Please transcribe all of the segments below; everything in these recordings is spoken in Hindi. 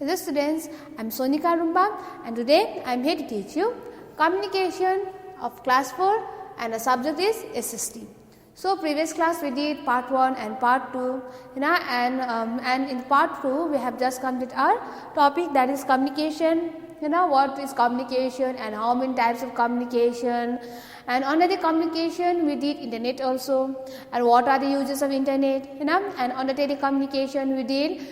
Hello students, I am Sonika Rumba and today I am here to teach you communication of class 4 and the subject is SST. So previous class we did part 1 and part 2, and in part 2 we have just completed our topic, that is communication. What is communication and how many types of communication, and under the communication we did internet also, and what are the uses of internet, and under telecommunication we did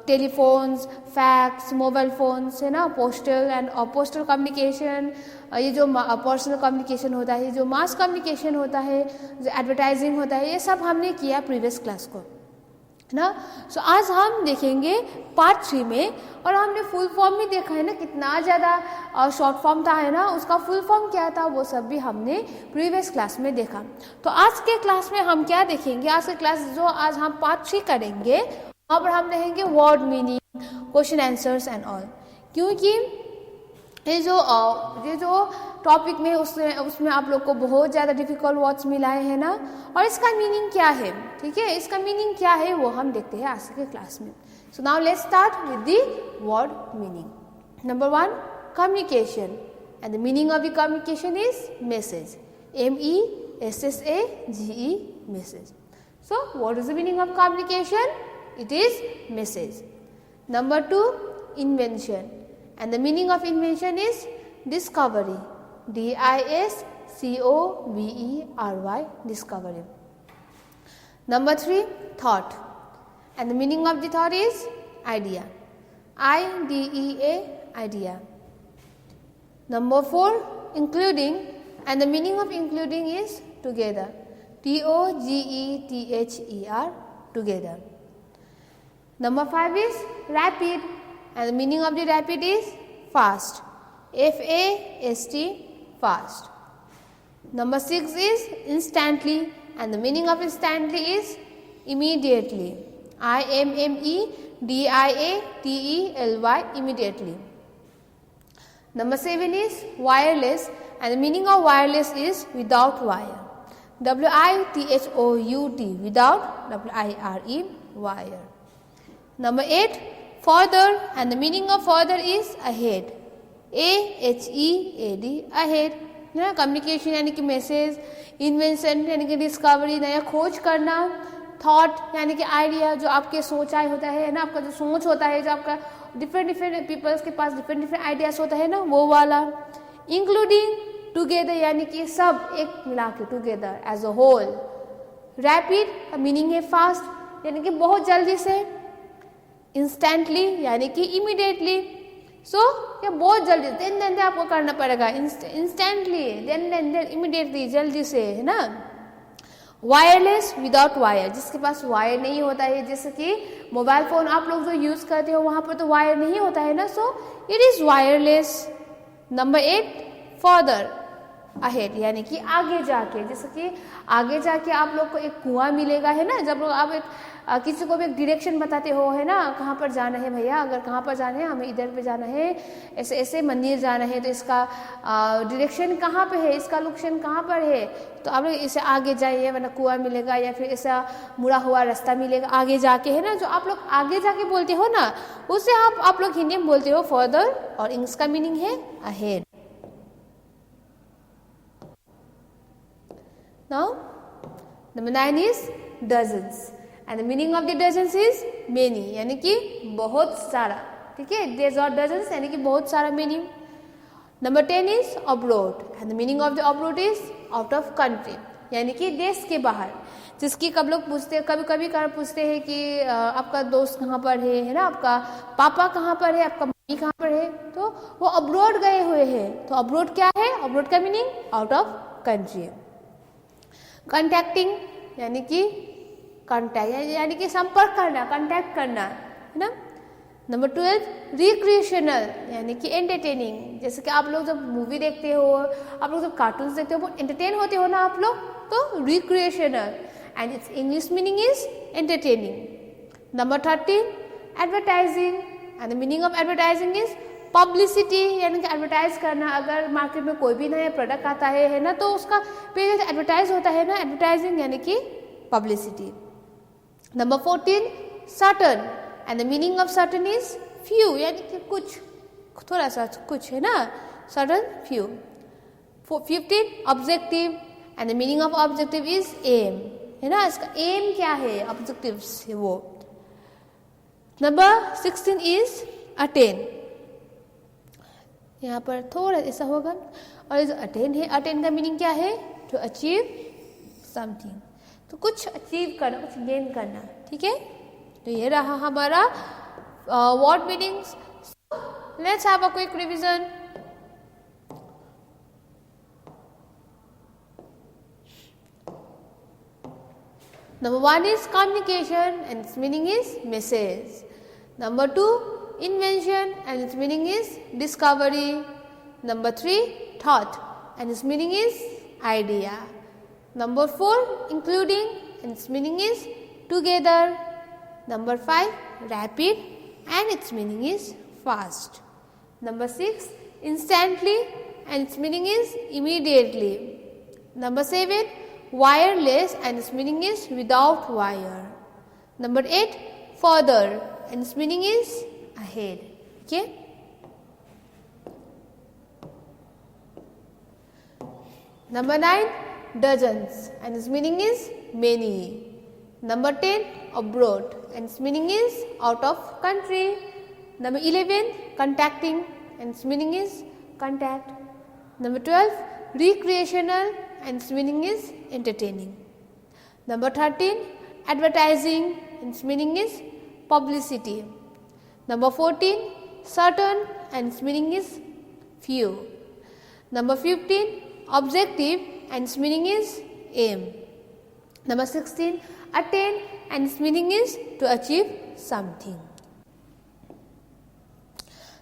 telephones, fax, mobile phones, postal and postal communication, ये जो पर्सनल कम्युनिकेशन होता है, जो मास कम्युनिकेशन होता है, जो एडवर्टाइजिंग होता है, ये सब हमने किया प्रीवियस क्लास को, है ना. सो आज हम देखेंगे पार्ट 3 में, और हमने फुल फॉर्म भी देखा है ना, कितना ज़्यादा शॉर्ट फॉर्म था, है ना, उसका फुल फॉर्म क्या था वो सब भी हमने प्रीवियस क्लास में देखा. तो आज के क्लास में हम क्या देखेंगे, आज के क्लास जो आज हम पार्ट 3 करेंगे, वहाँ पर हम देखेंगे word meaning, question answers and all. क्योंकि ये जो टॉपिक में उसमें आप लोग को बहुत ज़्यादा डिफिकल्ट वर्ड्स मिलाए हैं ना, और इसका मीनिंग क्या है, ठीक है, इसका मीनिंग क्या है वो हम देखते हैं आज के क्लास में. सो now let's start with the word meaning. Number 1, communication, and the meaning of the communication is message. MESSAGE, message. So what is the meaning of communication? It is message. Number 2, invention, and the meaning of invention is discovery. DISCOVERY, discovery. Number 3, thought, and the meaning of the thought is idea. IDEA, idea. Number 4, including, and the meaning of including is together. TOGETHER, together. Number 5 is rapid, and the meaning of the rapid is fast. FAST, fast. Number 6 is instantly, and the meaning of instantly is immediately. IMMEDIATELY, immediately. Number 7 is wireless, and the meaning of wireless is without wire. WITHOUT, without, WIRE, wire. Number 8, further, and the meaning of further is ahead. AHEAD, ahead. Communication यानी कि मैसेज, इन्वेंशन यानी कि डिस्कवरी, नया खोज करना, थॉट यानी कि आइडिया, जो आपके सोच आए होता है ना, आपका जो सोच होता है, जो आपका डिफरेंट पीपल्स के पास डिफरेंट आइडियाज होता है ना, वो वाला. इंक्लूडिंग, टुगेदर यानी कि सब एक मिला के, together as a whole. Rapid का मीनिंग है फास्ट, यानी कि बहुत जल्दी से. इंस्टेंटली यानी कि इमीडिएटली. सो ये बहुत जल्दी, देन आपको करना पड़ेगा. इंस्टेंटली, देन इमीडिएटली, जल्दी से, है ना. वायरलेस, विदाउट वायर, जिसके पास वायर नहीं होता है, जैसे कि मोबाइल फोन आप लोग जो यूज करते हो वहां पर तो वायर नहीं होता है ना, so it is wireless. Number 8, further, ahead यानी कि आगे जाके, जैसे कि आगे जाके आप लोग को एक कुआं मिलेगा, है ना. जब आप एक किसी को भी एक डायरेक्शन बताते हो, है ना, कहाँ पर जाना है भैया, अगर कहाँ पर जाना है, हमें इधर पे जाना है, ऐसे ऐसे मंदिर जाना है, तो इसका डायरेक्शन कहाँ पे है, इसका लोकेशन कहाँ पर है, तो आप लोग इसे आगे जाइए, वरना कुआं मिलेगा, या फिर ऐसा मुड़ा हुआ रास्ता मिलेगा आगे जाके, है ना. जो आप लोग आगे जाके बोलते हो ना, उसे आप लोग हिंदी में बोलते हो फर्दर, और इंग्लिश का मीनिंग है ahead. Now, number 9 is dozens, and the meaning of the dozens is many, यानी कि बहुत सारा, ठीक है. There's are dozens यानी कि बहुत सारा, meaning. Number 10 is abroad, and the meaning of the abroad is out of country, यानी कि देश के बाहर. जिसकी कब लोग पूछते हैं, कभी पूछते हैं कि आपका दोस्त कहाँ पर है ना, आपका पापा कहाँ पर है, आपका मम्मी कहाँ पर है, तो वो अब्रोड गए हुए हैं. तो अब्रोड क्या है? अब्रोड का meaning out of country. Contacting यानी कि कॉन्टैक्ट यानी कि संपर्क करना, कॉन्टैक्ट करना, है ना. नंबर 12, रिक्रिएशनल यानी कि एंटरटेनिंग. जैसे कि आप लोग जब मूवी देखते हो, आप लोग जब कार्टून्स देखते हो, बहुत एंटरटेन होते हो ना आप लोग, तो recreational, and it's English meaning is entertaining. Number 13, advertising, and the meaning of advertising is publicity, यानी कि एडवर्टाइज करना. अगर मार्केट में कोई भी नया प्रोडक्ट आता है ना, तो उसका पेज एडवर्टाइज होता है ना, एडवर्टाइजिंग यानी कि publicity. Number 14, certain, and the meaning of certain is few, यानी कि कुछ, थोड़ा सा कुछ है ना, certain few. 15 objective and the meaning of objective is aim, है ना, इसका एम क्या है, ऑब्जेक्टिव से वो. नंबर 16 इज अटेन, यहाँ पर थोड़ा ऐसा होगा, और जो अटेन है, अटेन का मीनिंग क्या है, टू अचीव समथिंग, तो कुछ अचीव करना, कुछ गेन करना. ठीक है, तो ये रहा हमारा word meanings. Let's have a quick revision. Number 1 is communication and its meaning is message. Number 2, invention and its meaning is discovery. Number 3, thought and its meaning is idea. Number 4, including and its meaning is together. Number 5, rapid and its meaning is fast. Number 6, instantly and its meaning is immediately. Number 7, wireless and its meaning is without wire. Number 8, further and its meaning is ahead. Okay. Number 9, dozens and its meaning is many. Number 10, abroad and its meaning is out of country. Number 11, contacting and its meaning is contact. Number 12, recreational and its meaning is entertaining. Number 13, advertising and its meaning is publicity. Number 14, certain and its meaning is few. Number 15, objective and its meaning is aim. Number 16, attain and its meaning is to achieve something.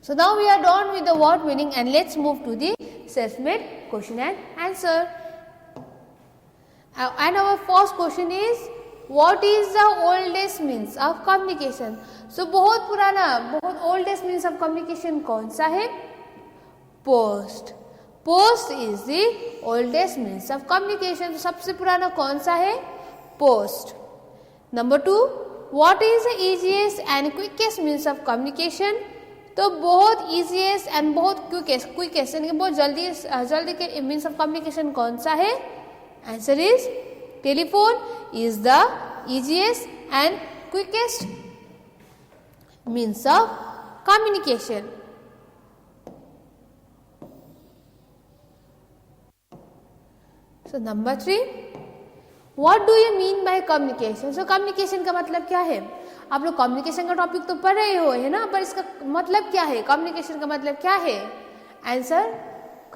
So now we are done with the word meaning and let's move to the self-made question and answer. And our first question is, what is the oldest means of communication? So बहुत पुराना, बहुत oldest means of communication कौन सा है? Post. Post is the oldest means of communication. सबसे पुराना कौन सा है? Post. Number 2, what is the easiest and quickest means of communication? तो बहुत easiest and बहुत quickest यानी कि बहुत जल्दी के means of communication कौन सा है? Answer is telephone is the easiest and quickest means of communication. So number 3, what do you mean by communication? So communication का मतलब क्या है? आप लोग communication का टॉपिक तो पढ़ रहे हो, है ना, पर इसका मतलब क्या है? communication का मतलब क्या है? Answer,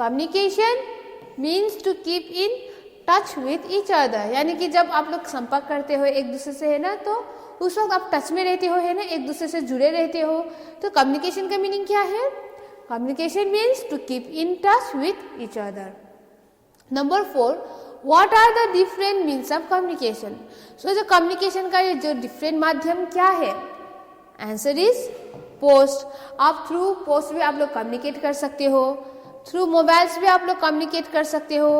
communication means to keep in touch with each other, यानी कि जब आप लोग संपर्क करते हो एक दूसरे से, है ना, तो उस वक्त आप टच में रहते हो, है ना, एक दूसरे से जुड़े रहते हो. तो कम्युनिकेशन का मीनिंग क्या है? Communication means to keep in touch with each other. Number 4, what are the different means of communication? So जो कम्युनिकेशन का ये जो डिफरेंट माध्यम क्या है? Answer is post. आप थ्रू पोस्ट भी आप लोग कम्युनिकेट कर सकते हो, थ्रू मोबाइल्स भी आप लोग कम्युनिकेट कर सकते हो,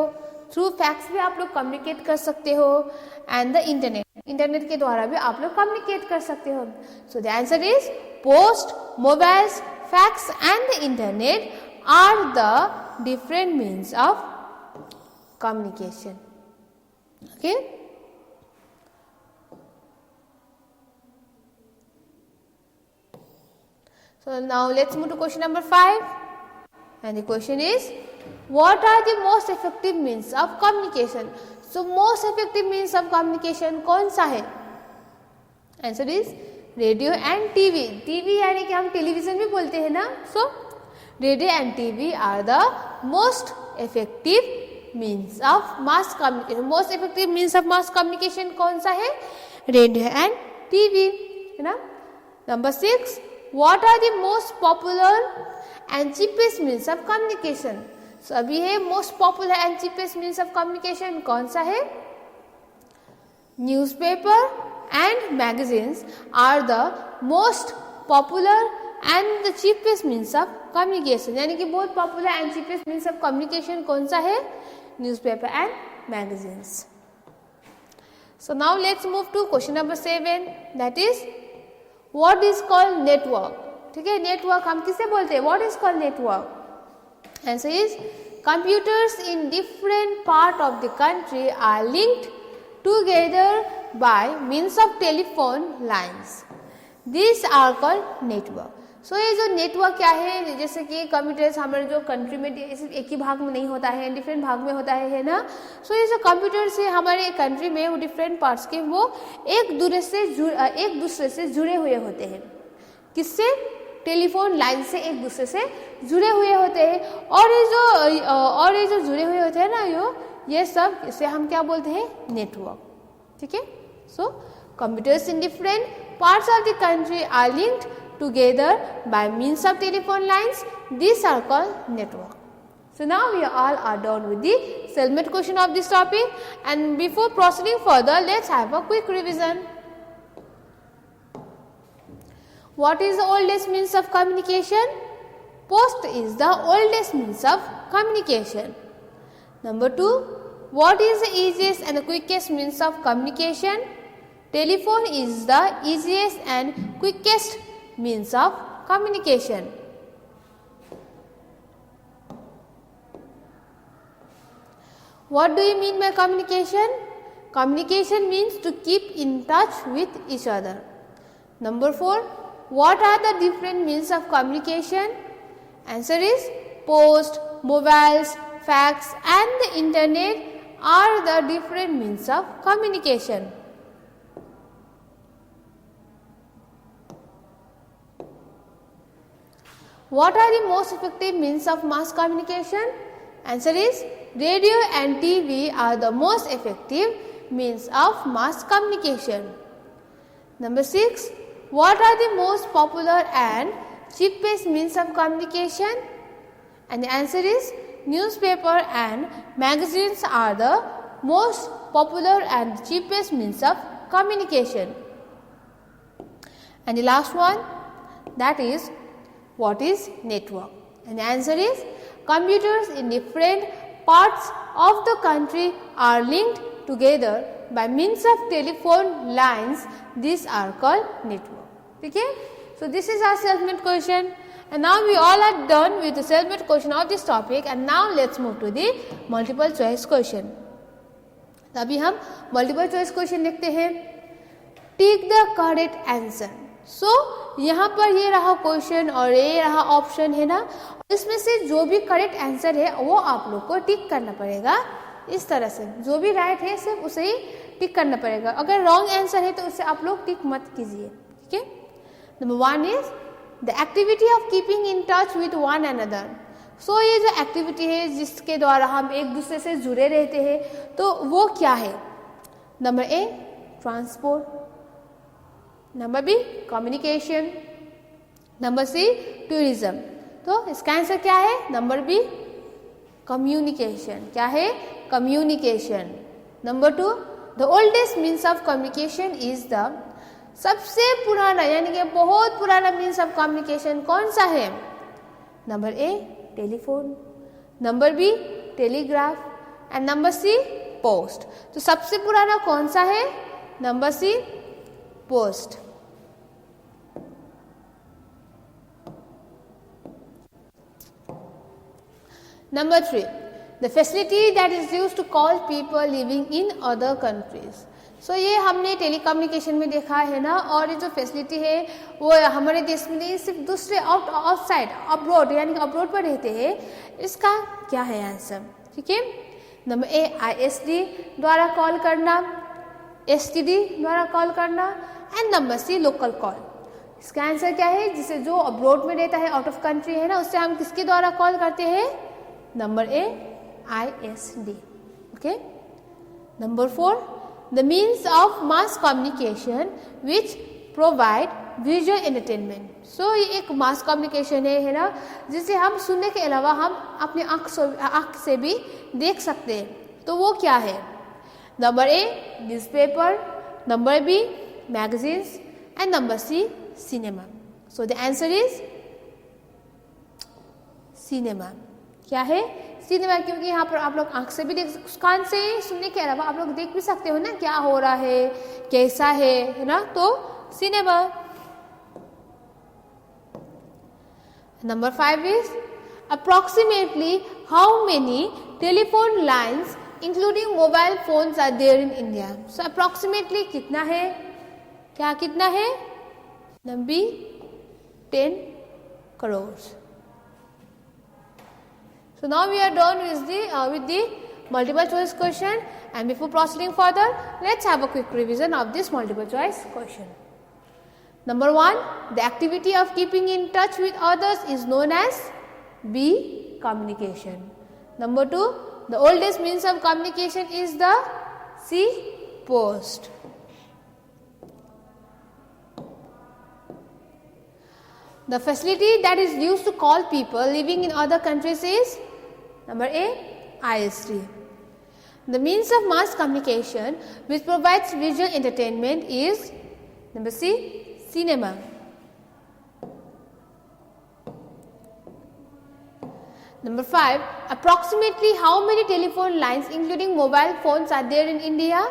थ्रू फैक्स भी आप लोग कम्युनिकेट कर सकते हो, एंड द इंटरनेट के द्वारा भी आप लोग कम्युनिकेट कर सकते हो. So the answer is post, mobiles, fax and the internet are the different means of communication. Okay, so now let's move to question number 5, and the question is, what are the most effective means of communication? So most effective means of communication कौन सा है? Answer is radio and TV. TV यानी कि हम टेलीविजन भी बोलते हैं ना. So radio and TV are the most effective means of mass communication. Most effective means of mass communication कौन सा है? रेडियो एंड टीवी, है ना. Number 6, what are the most popular and cheapest means of communication? So अभी है most popular and cheapest means of communication कौन सा है? Newspaper and magazines are the most popular and the cheapest means of communication. यानी कि बहुत popular and cheapest means of communication कौन सा है? Newspaper and magazines. So now let's move to question number 7, that is, what is called network, ठीक है, नेटवर्क हम किसे बोलते हैं, what is called network. Answer is computers in different part of the country are linked together by means of telephone lines, this are called network. So ये जो नेटवर्क क्या है, जैसे कि कंप्यूटर्स हमारे जो कंट्री में सिर्फ एक ही भाग में नहीं होता है, डिफरेंट भाग में होता है ना। सो ये जो कंप्यूटर्स है हमारे कंट्री में, वो डिफरेंट पार्ट्स के वो एक दूसरे से जुड़े हुए होते हैं। किससे, टेलीफोन लाइन से एक दूसरे से जुड़े हुए होते हैं। और ये जो जुड़े हुए होते हैं ना, ये सब इसे हम क्या बोलते हैं, नेटवर्क, ठीक है। So computers in different parts of the country are linked together by means of telephone lines, these are called network. So now we all are done with the self-made question of this topic, and before proceeding further, let's have a quick revision. What is the oldest means of communication? Post is the oldest means of communication. Number 2, what is the easiest and the quickest means of communication? Telephone is the easiest and quickest means of communication. What do you mean by communication? Communication means to keep in touch with each other. Number 4, what are the different means of communication? Answer is post, mobiles, fax and the internet are the different means of communication. What are the most effective means of mass communication? Answer is radio and TV are the most effective means of mass communication. Number 6, what are the most popular and cheapest means of communication? And the answer is newspaper and magazines are the most popular and cheapest means of communication. And the last one, that is, what is network? And the answer is computers in different parts of the country are linked together by means of telephone lines. These are called network. Okay? So this is our self-made question, and now we all are done with the self-made question of this topic, and now let's move to the multiple choice question. अभी हम multiple choice question देखते हैं. Take the correct answer. सो यहाँ पर ये रहा क्वेश्चन और ये रहा ऑप्शन है ना, इसमें से जो भी करेक्ट आंसर है वो आप लोग को टिक करना पड़ेगा। इस तरह से जो भी राइट है सिर्फ उसे ही टिक करना पड़ेगा। अगर रॉन्ग आंसर है तो उसे आप लोग टिक मत कीजिए, ठीक है। Number 1 is the activity of keeping in touch with one another. So ये जो एक्टिविटी है जिसके द्वारा हम एक दूसरे से जुड़े रहते हैं, तो वो क्या है? Number A transport, number B communication, number C tourism. तो इसका आंसर क्या है? Number B communication. क्या है? Communication. Number 2 the oldest means of communication is the, सबसे पुराना यानी कि बहुत पुराना मीन्स ऑफ कम्युनिकेशन कौन सा है? Number A telephone, number B telegraph and number C post. तो सबसे पुराना कौन सा है? Number C post. Number 3, the facility that is used to call people living in other countries. So ये हमने टेलीकम्युनिकेशन में देखा है ना, और ये जो फैसिलिटी है वो हमारे देश में नहीं, सिर्फ दूसरे आउटसाइड अब्रॉड यानी कि अब्रॉड पर रहते हैं। इसका क्या है आंसर? ठीक है, नंबर ए ISD द्वारा कॉल करना, STD द्वारा कॉल करना and number C local call. इसका आंसर क्या है? जिसे जो अब्रॉड में रहता है, आउट ऑफ कंट्री है ना, उससे हम किसके द्वारा कॉल करते हैं? Number A ISD। Okay. Number 4 the means of mass communication which provide visual entertainment. So ये एक मास कम्युनिकेशन है ना, जिसे हम सुनने के अलावा हम अपने आँख से भी देख सकते हैं। तो वो क्या है? Number A newspaper, number B magazines and number C cinema. So the answer is cinema. क्या है? सिनेमा, क्योंकि यहाँ पर आप लोग आंख से भी देख, कान से सुनने के अलावा आप लोग देख भी सकते हो ना क्या हो रहा है, कैसा है ना, तो cinema. Number 5 is approximately how many telephone lines including mobile phones are there in India? So approximately कितना है? क्या कितना है? Number 10 crores. So now we are done with the multiple choice question, and before proceeding further, let's have a quick revision of this multiple choice question. Number 1, the activity of keeping in touch with others is known as B. Communication. Number 2, the oldest means of communication is the C. Post. The facility that is used to call people living in other countries is number A. ISD. The means of mass communication which provides visual entertainment is number C. Cinema. Number 5, approximately how many telephone lines including mobile phones are there in India?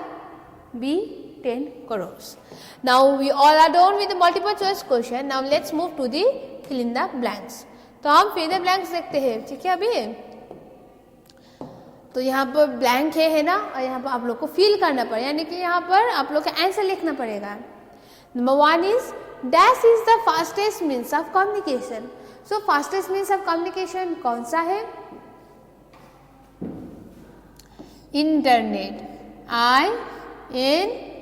B. 10 crores. Now we all are done with the multiple choice question. Now let's move to the fill in the blanks. तो हम fill in the blanks देखते हैं, ठीक है अभी? तो यहाँ पर ब्लैंक है ना, और यहाँ पर आप लोग को फिल करना पड़ेगा, यानी कि यहाँ पर आप लोग का आंसर लिखना पड़ेगा. Number 1 is dash is the fastest means of communication. So fastest means of communication कौन सा है? Internet. INTERNET.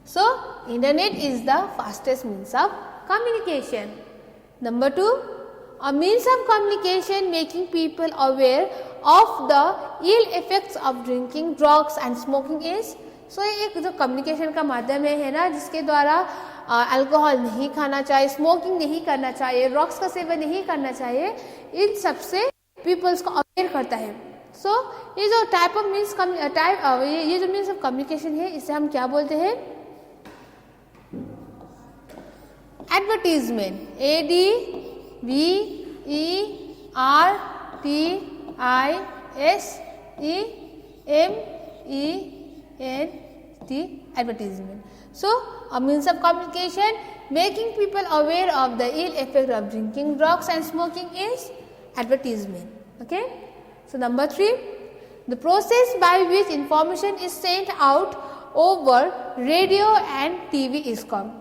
So internet is the fastest means of communication. Number 2, a means of communication making people aware of the ill effects of drinking, drugs and smoking is. So एक जो कम्युनिकेशन का माध्यम है ना, जिसके द्वारा अल्कोहल नहीं खाना चाहिए, स्मोकिंग नहीं करना चाहिए, ड्रग्स का सेवन नहीं करना चाहिए, इन सब से पीपल्स को अवेयर करता है. सो ये जो टाइप ऑफ मीन्स ये जो मीन्स ऑफ कम्युनिकेशन है, इसे हम क्या बोलते हैं? Advertisement. ADVERTISEMENT. Advertisement. So a means of communication making people aware of the ill effect of drinking, drugs and smoking is advertisement. Okay. So number 3, the process by which information is sent out over radio and TV is called.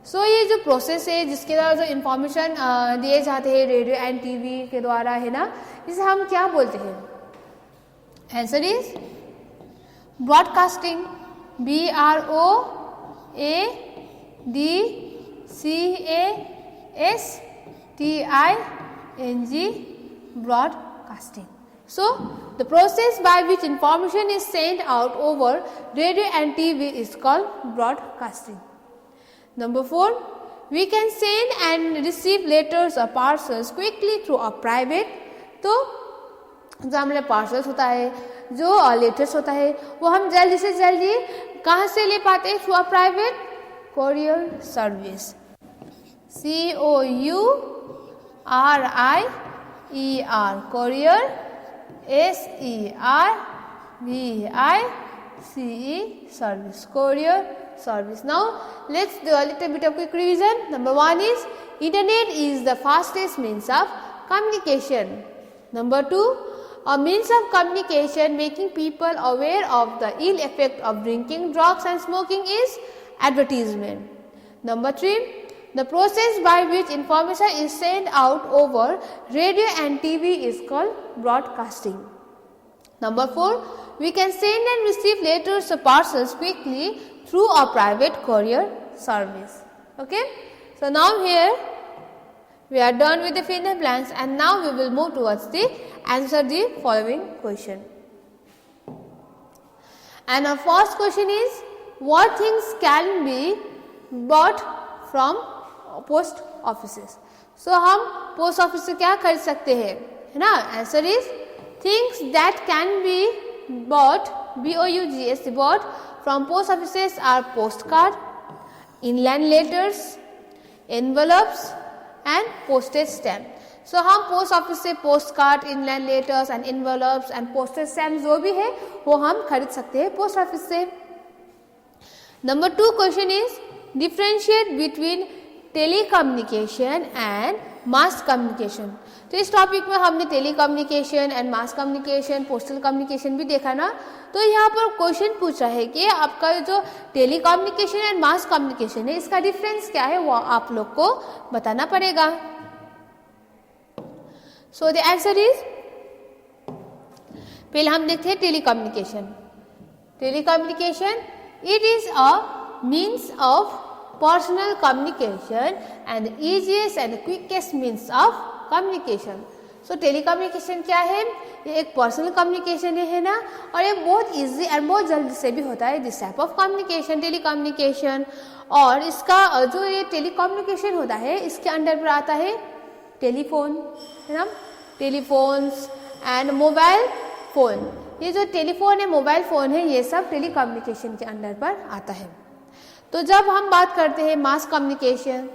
So ये जो प्रोसेस है जिसके द्वारा जो इन्फॉर्मेशन दिए जाते हैं रेडियो एंड टीवी के द्वारा है ना, इसे हम क्या बोलते हैं? Answer is broadcasting. BROADCASTING. Broadcasting. So the process by which information is sent out over radio and TV is called broadcasting. Number 4, we can send and receive letters or parcels quickly through a private. तो जो हमारे पार्सल्स होता है, जो लेटर्स होता है, वो हम जल्दी से जल्दी कहाँ से ले पाते हैं? Through a private courier service. COURIER. Courier. SERVICE service. Courier service. Now let's do a little bit of quick revision. Number 1 is internet is the fastest means of communication. Number 2, a means of communication making people aware of the ill effect of drinking, drugs and smoking is advertisement. Number 3, the process by which information is sent out over radio and TV is called broadcasting. Number 4, we can send and receive letters or parcels quickly through a private courier service. Okay. So now here we are done with the fill in the blanks, and now we will move towards the answer the following question. And our first question is, what things can be bought from post offices? So हम post office से क्या खरीद सकते हैं, है ना? Answer is things that can be bought, BOUGS, bought from post offices are postcard, inland letters, envelopes and postage stamp. So हम पोस्ट ऑफिस से post card, inland letters and envelopes and postage stamp जो भी है वो हम खरीद सकते हैं पोस्ट ऑफिस से. Number 2 question is differentiate between telecommunication and mass communication. तो इस टॉपिक में हमने telecommunication and mass communication, postal communication भी देखा ना। तो यहाँ पर क्वेश्चन पूछा है कि आपका जो टेलीकम्युनिकेशन एंड मास कम्युनिकेशन है, इसका डिफरेंस क्या है वो आप लोग को बताना पड़ेगा। सो द आंसर इज, पहले हम देखते हैं telecommunication. Telecommunication, it is a means of personal communication and easiest and quickest means of communication. So telecommunication क्या है? ये एक पर्सनल कम्युनिकेशन है ना, और ये बहुत इजी और बहुत जल्दी से भी होता है, this type of communication telecommunication. और इसका जो ये टेलीकम्युनिकेशन होता है, इसके अंडर पर आता है टेलीफोन, है ना, टेलीफोन्स एंड मोबाइल फोन। ये जो टेलीफोन है, मोबाइल फोन है, ये सब टेलीकम्युनिकेशन के अंडर पर आता है। तो जब हम बात करते हैं मास कम्युनिकेशन,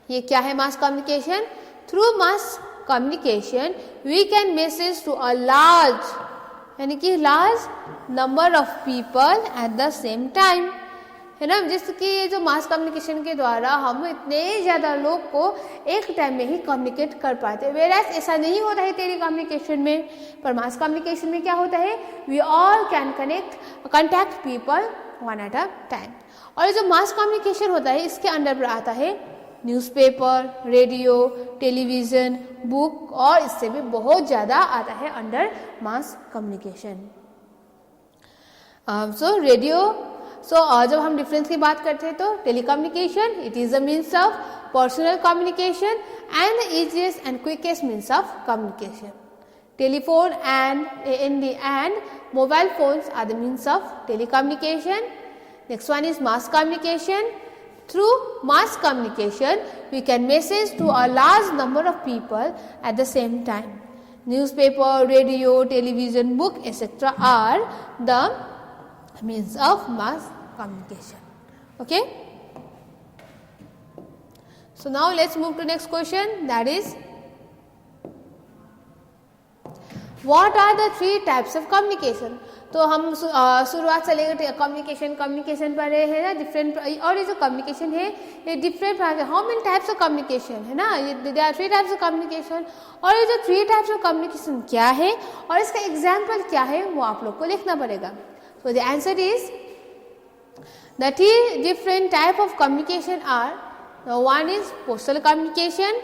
ये क्या है mass communication? Through mass communication we can message to a large, यानी कि large number of people at the same time, है ना। जैसे कि ये जो मास कम्युनिकेशन के द्वारा हम इतने ज़्यादा लोग को एक टाइम में ही कम्युनिकेट कर पाते हैं, वेराज ऐसा नहीं होता है टेलीकम्युनिकेशन में। पर मास कम्युनिकेशन में क्या होता है? We all can contact people one at a time. और जो मास कम्युनिकेशन होता है, इसके अंडर पर आता है न्यूज़पेपर, रेडियो, टेलीविज़न, बुक, और इससे भी बहुत ज़्यादा आता है अंडर मास कम्युनिकेशन। सो रेडियो, जब हम डिफरेंस की बात करते हैं तो telecommunication, it is a means of personal communication and the easiest and quickest means of communication. Telephone and mobile phones are the means of telecommunication. Next one is mass communication. Through mass communication, we can message to a large number of people at the same time. Newspaper, radio, television, book, etc. are the means of mass communication. Okay. So now let's move to next question. That is, What are the three types of communication? तो हम शुरुआत से लेकर कम्युनिकेशन पर रहे हैं ना, डिफरेंट। और ये जो कम्युनिकेशन है ये different how many types of communication है ना, ये there are three types of communication. और ये जो थ्री टाइप्स ऑफ कम्युनिकेशन क्या है और इसका एग्जाम्पल क्या है वो आप लोग को लिखना पड़ेगा। So the answer is, the three different type of communication are, one is postal communication,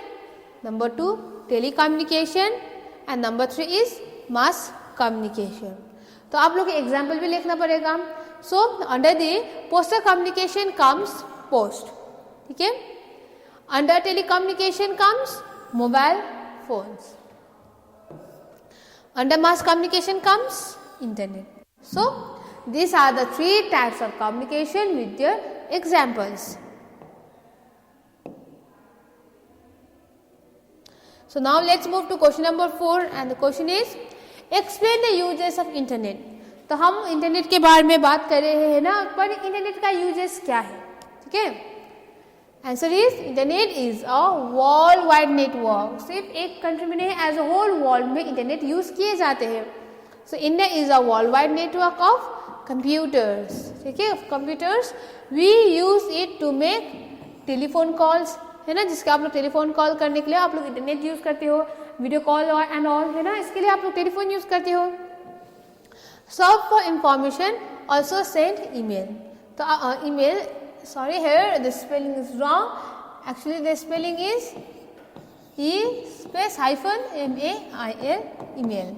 number two telecommunication and number three is mass communication. तो आप लोग को एग्जाम्पल भी लिखना पड़ेगा। So under the postal communication comes post, ठीक है। Under telecommunication comes mobile phones. Under mass communication comes internet. So these are the three types of communication with their examples. So now let's move to question number 4 and the question is, explain the uses of internet. तो हम इंटरनेट के बारे में बात कर रहे हैं ना, पर इंटरनेट का यूजेस क्या है, ठीक है। Answer is, internet is a world wide network. सिर्फ एक कंट्री में नहीं, एज अ होल वर्ल्ड में इंटरनेट यूज किए जाते हैं। So India is a world wide network of computers, ठीक है, computers. We use it to make telephone calls, है ना, जिसके आप लोग टेलीफोन कॉल करने के लिए आप लोग इंटरनेट यूज करते हो, वीडियो कॉल एंड ऑल, है ना, इसके लिए आप लोग टेलीफोन यूज करते हो। Surf for information, also send email. तो email, sorry here the spelling is wrong, actually the spelling is E-MAIL, email.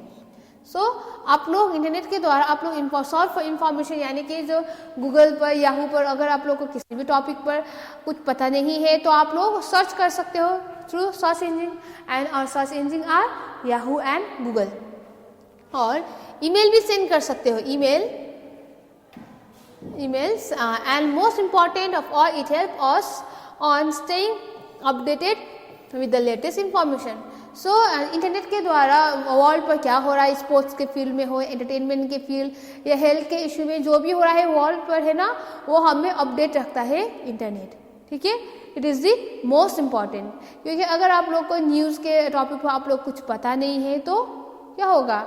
So आप लोग इंटरनेट के द्वारा आप लोग सर्च फॉर इंफॉर्मेशन, यानी कि जो गूगल पर, याहू पर, अगर आप लोग को किसी भी टॉपिक पर कुछ पता नहीं है तो आप लोग सर्च कर सकते हो थ्रू सर्च इंजन, एंड और search engine are Yahoo and Google. और ईमेल भी सेंड कर सकते हो, emails and most important of all, it helps us on staying updated with the latest information. So internet के द्वारा वर्ल्ड पर क्या हो रहा है, स्पोर्ट्स के फील्ड में हो, एंटरटेनमेंट के फील्ड या हेल्थ के इशू में, जो भी हो रहा है वर्ल्ड पर, है ना, वो हमें अपडेट रखता है इंटरनेट, ठीक है। It is the most important, क्योंकि अगर आप लोग को न्यूज़ के टॉपिक पर आप लोग कुछ पता नहीं है तो क्या होगा,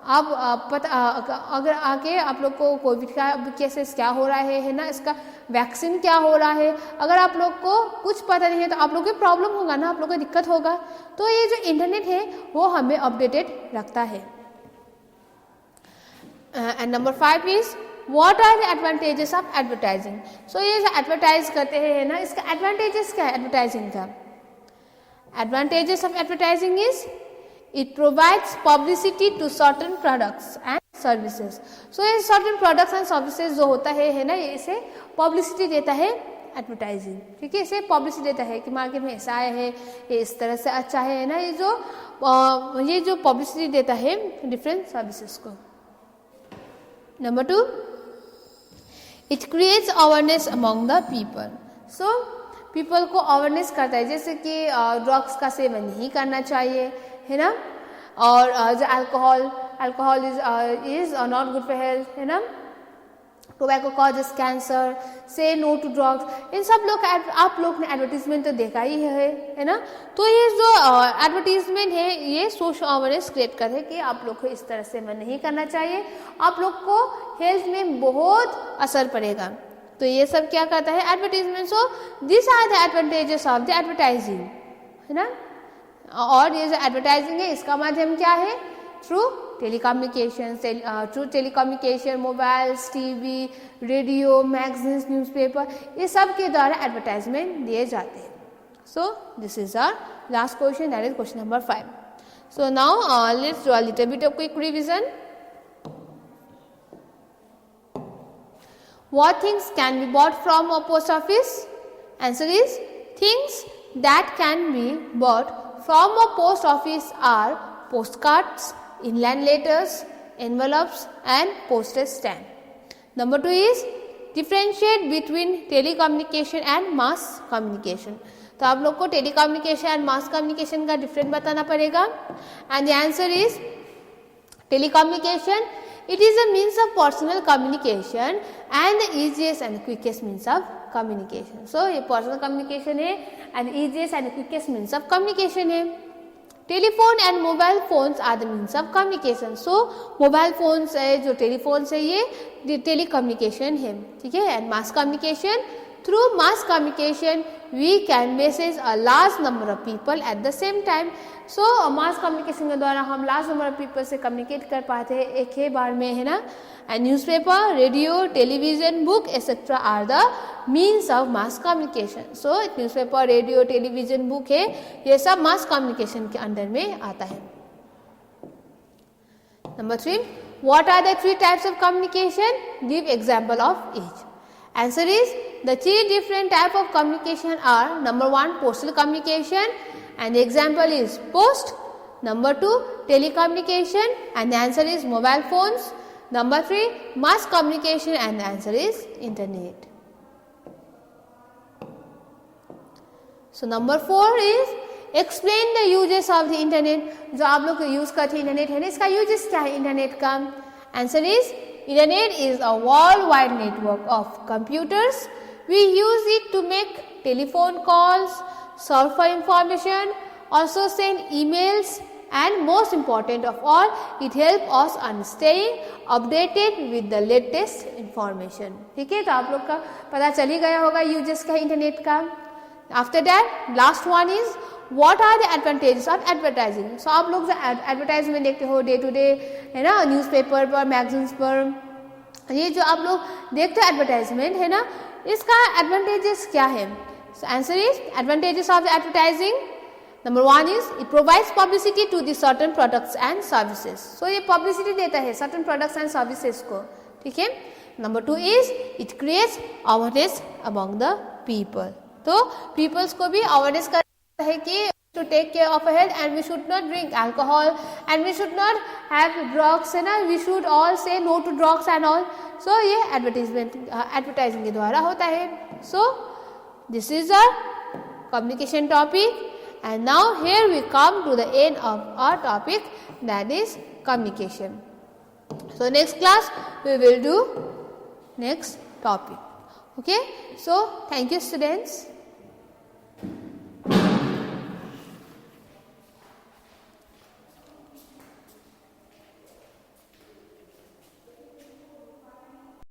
अगर आगे आप लोग को कोविड का केसेस क्या हो रहा है ना, इसका वैक्सीन क्या हो रहा है, अगर आप लोग को कुछ पता नहीं है तो आप लोग को प्रॉब्लम होगा ना, आप लोग को दिक्कत होगा। तो ये जो इंटरनेट है वो हमें अपडेटेड रखता है। And number 5 is what are the advantages of advertising. So ये जो एडवर्टाइज करते हैं ना, इसका एडवांटेजेस क्या है एडवर्टाइजिंग का? Advantages of advertising is it provides publicity to certain products and services. So ये certain products and services जो होता है ना, ये इसे publicity देता है एडवर्टाइजिंग, ठीक है। इसे publicity देता है कि मार्केट में ऐसा आया है, ये इस तरह से अच्छा है ना, ये जो publicity देता है डिफरेंट सर्विसेज को। Number 2, it creates awareness among the people. So people को अवेयरनेस करता है, जैसे कि ड्रग्स का सेवन नहीं करना चाहिए, है ना, और जो alcohol is not good for health, है ना, टोबैको कॉजेस कैंसर, से नो टू ड्रग्स, इन सब लोग आप लोग ने एडवर्टीजमेंट तो देखा ही है ना। तो ये जो एडवर्टीजमेंट है ये सोशल अवेयरनेस क्रिएट कर है कि आप लोग को इस तरह से नहीं करना चाहिए, आप लोग को हेल्थ में बहुत असर पड़ेगा। तो ये सब क्या करता है advertisement. So this are the advantages of the advertising, है ना। और ये जो एडवर्टाइजिंग है इसका माध्यम क्या है? Through telecommunication, mobiles, TV, radio, magazines, newspaper, ये सब के द्वारा एडवर्टाइजमेंट दिए जाते हैं। So this is our last question, that is question number 5. So now let's do a little bit of quick revision. What things can be bought from a post office? Answer is things that can be bought from a post office are postcards, inland letters, envelopes and postage stamp. Number 2 is differentiate between telecommunication and mass communication. तो आप लोग को टेलीकम्युनिकेशन एंड मास कम्युनिकेशन का डिफरेंट बताना पड़ेगा. And the answer is telecommunication, it is a means of personal communication and the easiest and quickest means of communication. So ये personal communication है and easiest and quickest means of communication है. Telephone and mobile phones are the means of communication. So mobile phones है, जो टेलीफोन्स है, ये टेलीकम्युनिकेशन है, ठीक है. And mass communication, through mass communication we can message a large number of people at the same time. So mass communication के द्वारा हम लार्ज नंबर ऑफ पीपल से कम्युनिकेट कर पाते हैं एक ही बार में, है ना. And newspaper, radio, television, book etcetera are the means of mass communication. So newspaper, radio, television, book है, ये सब मास कम्युनिकेशन के अंडर में आता है. Number 3, what are the 3 types of communication? Give example of each. Answer is the 3 different type of communication are: number 1 postal communication and the example is post. Number 2 telecommunication and the answer is mobile phones. Number 3 mass communication and the answer is internet. So number 4 is explain the uses of the internet. जो आप लोग यूज करते हैं इंटरनेट है ना, इसका यूजेस क्या है इंटरनेट का? Answer is Internet is a worldwide network of computers. We use it to make telephone calls, search for information, also send emails, and most important of all, it helps us on staying updated with the latest information. ठीक है, तो आप लोग का पता चल ही गया होगा यूजेस का इंटरनेट का. After that, last one is what are the advantages of advertising? So आप लोग जो एडवर्टाइजमेंट देखते हो डे टू डे, है ना, न्यूज़पेपर पर, मैगजीन्स पर, ये जो आप लोग देखते हो एडवर्टाइजमेंट, है ना, इसका एडवांटेजेस क्या है? So answer is advantages of the advertising. Number 1 is it provides publicity to the certain products and services. So ये पब्लिसिटी देता है सर्टेन प्रोडक्ट्स एंड सर्विसेज को, ठीक है. Number 2 is it creates awareness among the people. तो पीपल्स को भी अवेयरनेस करता है कि to take care of our health and we should not drink alcohol and we should not have drugs, है ना, we should all say no to drugs and all. So ये advertising के द्वारा होता है. So this is our communication topic and now here we come to the end of our topic, that is communication. So next class we will do next topic. Okay, so thank you students.